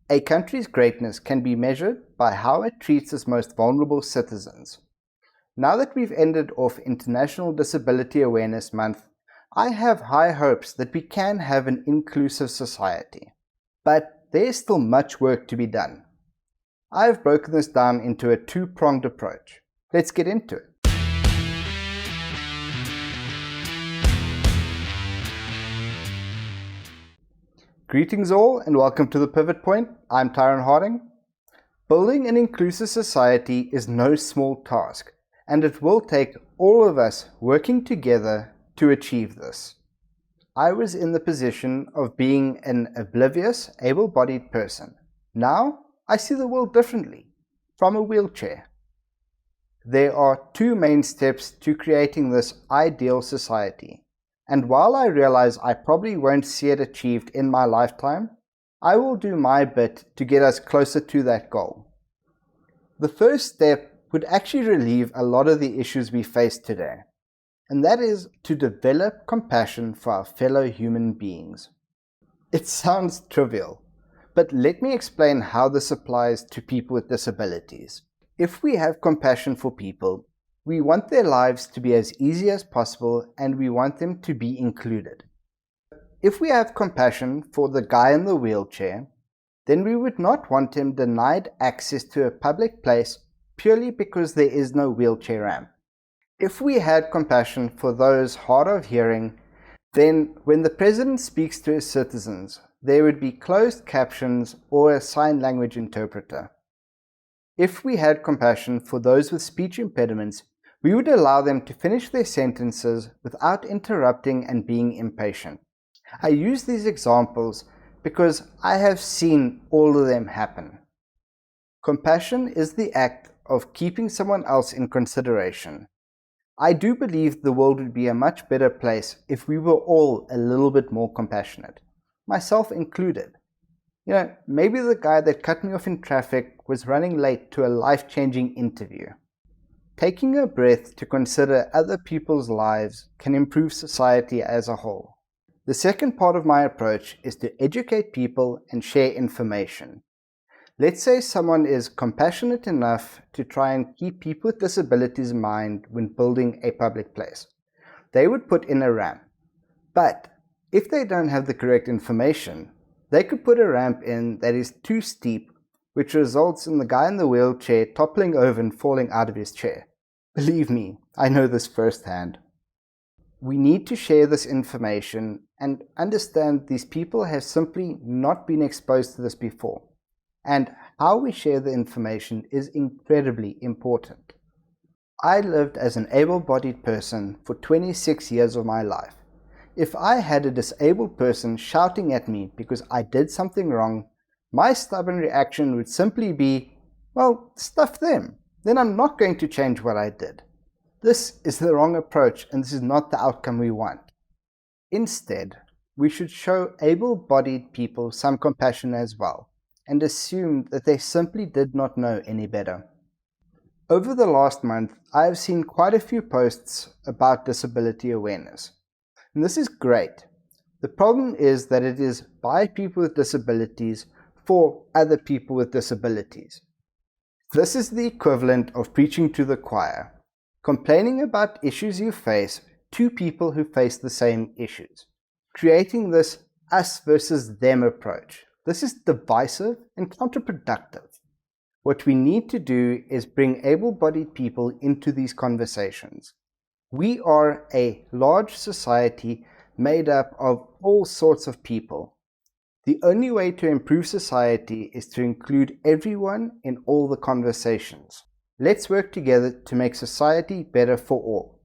A country's greatness can be measured by how it treats its most vulnerable citizens. Now that we've ended off International Disability Awareness Month, I have high hopes that we can have an inclusive society. But there's still much work to be done. I have broken this down into a two-pronged approach. Let's get into it. Greetings all and welcome to The Pivot Point. I'm Tyron Harding. Building an inclusive society is no small task, and it will take all of us working together to achieve this. I was in the position of being an oblivious, able-bodied person. Now, I see the world differently, from a wheelchair. There are two main steps to creating this ideal society. And while I realize I probably won't see it achieved in my lifetime, I will do my bit to get us closer to that goal. The first step would actually relieve a lot of the issues we face today, and that is to develop compassion for our fellow human beings. It sounds trivial, but let me explain how this applies to people with disabilities. If we have compassion for people, we want their lives to be as easy as possible and we want them to be included. If we have compassion for the guy in the wheelchair, then we would not want him denied access to a public place purely because there is no wheelchair ramp. If we had compassion for those hard of hearing, then when the president speaks to his citizens, there would be closed captions or a sign language interpreter. If we had compassion for those with speech impediments, we would allow them to finish their sentences without interrupting and being impatient. I use these examples because I have seen all of them happen. Compassion is the act of keeping someone else in consideration. I do believe the world would be a much better place if we were all a little bit more compassionate, myself included. Maybe the guy that cut me off in traffic was running late to a life-changing interview. Taking a breath to consider other people's lives can improve society as a whole. The second part of my approach is to educate people and share information. Let's say someone is compassionate enough to try and keep people with disabilities in mind when building a public place. They would put in a ramp. But if they don't have the correct information, they could put a ramp in that is too steep, which results in the guy in the wheelchair toppling over and falling out of his chair. Believe me, I know this firsthand. We need to share this information and understand these people have simply not been exposed to this before, and how we share the information is incredibly important. I lived as an able-bodied person for 26 years of my life. If I had a disabled person shouting at me because I did something wrong, my stubborn reaction would simply be, well, stuff them. Then I'm not going to change what I did. This is the wrong approach and this is not the outcome we want. Instead, we should show able-bodied people some compassion as well and assume that they simply did not know any better. Over the last month, I have seen quite a few posts about disability awareness. And this is great. The problem is that it is by people with disabilities for other people with disabilities. This is the equivalent of preaching to the choir, complaining about issues you face to people who face the same issues, creating this us versus them approach. This is divisive and counterproductive. What we need to do is bring able-bodied people into these conversations. We are a large society made up of all sorts of people. The only way to improve society is to include everyone in all the conversations. Let's work together to make society better for all.